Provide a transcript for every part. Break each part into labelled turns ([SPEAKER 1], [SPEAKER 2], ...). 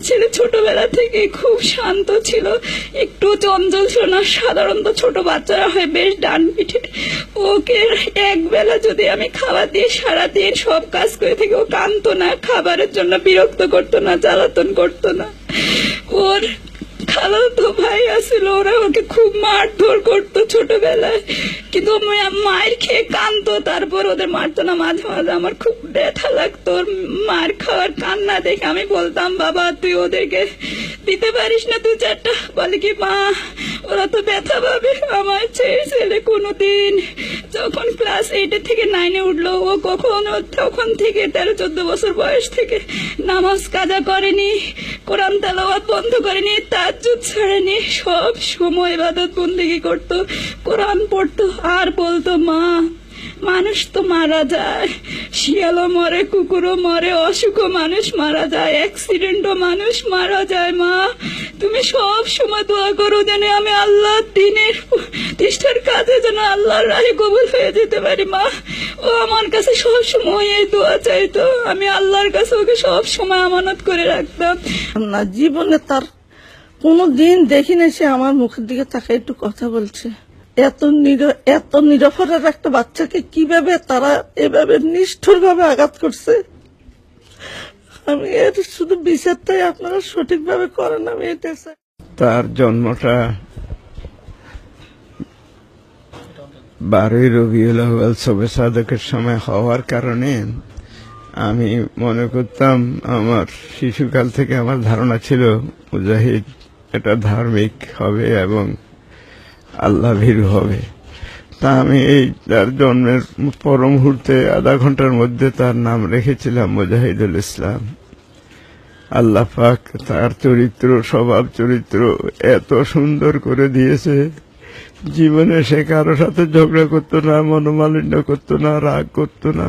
[SPEAKER 1] ছেলে ছোটবেলা থেকে খুব শান্ত ছিল, একটু চঞ্চল ছিল না। সাধারণত ছোট বাচ্চারা হয় বেশ ডান পিঠে। ওকে একবেলা যদি আমি খাবার দিয়ে সারাদিন সব কাজ করে থেকে ও কাঁদতো না, খাবারের জন্য বিরক্ত করতো না, জ্বালাতন করতো না। ওর খালাতো ভাই আছিল, ওরা ওকে খুব মারধর করতো ছোটবেলায়, কিন্তু মায়ের খেয়ে কাঁদতো, তারপর ওদের মারতো না। মাঝে মাঝে আমার খুব ব্যথা লাগতো ওর মার খাওয়ার কান্না দেখে। আমি বলতাম, বাবা তুই ওদেরকে দিতে পারিস না 2-4টা? বলে কি, মা ওরা তো ব্যথা পাবে। আমার ছেলে কোনোদিন যখন ক্লাস 8 থেকে 9 উঠলো, ও কখনো তখন থেকে 13-14 বছর বয়স থেকে নামাজ কাজা করেনি, কোরআন তেলাওয়াত বন্ধ করেনি, তাহাজ্জুদ ছাড়েনি, সব সময় ইবাদত বন্দেগী করতো, কোরআন পড়তো। আর বলতো, মা মানুষ তো মারা যায়, শিয়ালও মরে, কুকুরও মরে, অসুখও মানুষ মারা যায়, অ্যাক্সিডেন্টও মানুষ মারা যায়। মা তুমি সব সময় দোয়া করো যেন আমি আল্লাহর দিনের প্রতিষ্ঠার কাজে যেন আল্লাহর রাহে কবুল হয়ে যেতে পারি। মা ও আমার কাছে সব সময় এই দোয়া চাইতো, আমি আল্লাহর কাছে ওকে সব সময় আমানত করে রাখতাম।
[SPEAKER 2] না, জীবনে তার কোনো দিন দেখিনি সে আমার মুখের দিকে তাকে একটু কথা বলছে। এত নিরপরাধ একটা বাচ্চাকে কিভাবে তারা এভাবে নিষ্ঠুর ভাবে আঘাত করছে, আমি এর শুধু বিচারটাই আপনারা সঠিকভাবে করেন, আমি এটা চাই।
[SPEAKER 3] তার জন্মটা 12ই রবিউল আউয়াল শবে সাদেকের সময় হওয়ার কারণে আমি মনে করতাম, আমার শিশুকাল থেকে আমার ধারণা ছিল মুজাহিদ এটা ধার্মিক হবে এবং আল্লাহ ভীরু হবে। তা আমি এই তার জন্মের পর মুহূর্তে আধা ঘন্টার মধ্যে তার নাম রেখেছিলাম মুজাহিদুল ইসলাম। আল্লাহ পাক তার চরিত্র, স্বভাব চরিত্র এত সুন্দর করে দিয়েছে, জীবনে সে কারো সাথে ঝগড়া করতো না, মনোমালিন্য করতো না, রাগ করতো না।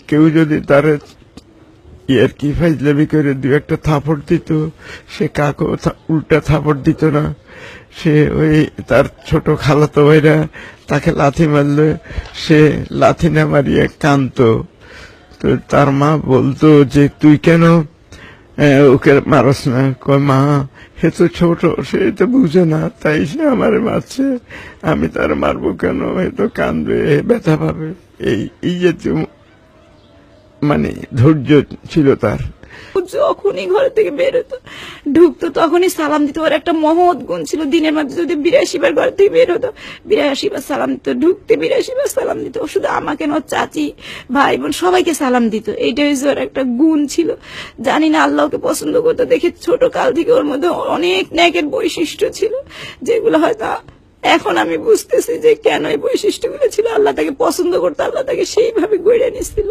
[SPEAKER 3] কেউ যদি তার কি ফাইজলামি করে 2-1টা থাপড় দিত, সে কাকেও উল্টা থাপড় দিত না। সে ওই তার ছোট খালাতো ভাইরা তাকে লাথি মারলে সে লাথি না মারিয়ে কাঁদতো। তো তার মা বলতো যে তুই কেন ওকে মারস না? কয়, মা হে তো ছোট, সে তো বুঝে না, তাই সে আমারে মারছে, আমি তার মারবো কেন? এ তো কাঁদবে, ব্যথা পাবে। এই যে মানে ধৈর্য ছিল তার।
[SPEAKER 1] যখনই ঘর থেকে বেরোতো, ঢুকতো, তখনই সালাম দিত। ওর একটা মহৎ গুণ ছিল, দিনের মধ্যে যদি 82 বার ঘর থেকে বের হতো 82 বার সালাম দিত, ঢুকতে 82 বার সালাম দিত। শুধু আমাকে না, চাচি ভাই বোন সবাইকে সালাম দিত। এইটাই ওর একটা গুণ ছিল। জানি না আল্লাহকে পছন্দ করতো দেখে ছোট কাল থেকে ওর মধ্যে অনেক ন্যাকের বৈশিষ্ট্য ছিল, যেগুলো হয়তো এখন আমি বুঝতেছি যে কেন এই বৈশিষ্ট্যগুলো ছিল। আল্লাহ তাকে পছন্দ করতো, আল্লাহ তাকে সেইভাবে গড়ে নিয়েছিল।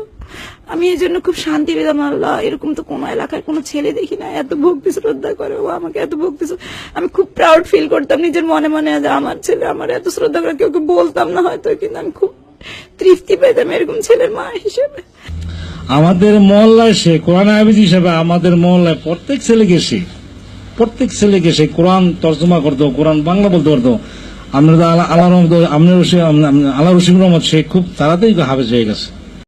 [SPEAKER 1] আমি এই জন্য খুব শান্তি পেতাম। আল্লাহ, এরকম তো কোনো এলাকায় কোনো ছেলে দেখি না এত ভক্তি শ্রদ্ধা করে, ও আমাকে এত ভক্তি। আমি খুব প্রাউড ফিল করতাম নিজের মনে মনে যে আমার ছেলে আমার এত শ্রদ্ধা করে। কেউ বলতাম না হয়তো, কিন্তু আমি খুব তৃপ্তি পেতাম এরকম ছেলের মা হিসেবে।
[SPEAKER 4] আমাদের মহল্লায় সে কোরআন হাফেজ হিসেবে আমাদের মহল্লায় প্রত্যেক ছেলেকে সে কোরআন তর্জমা করতো, কোরআন বাংলা বলতে পারতো। আমরা আল্লাহ রশিদ রহমত সে খুব তাড়াতাড়ি হাফেজ হয়ে গেছে।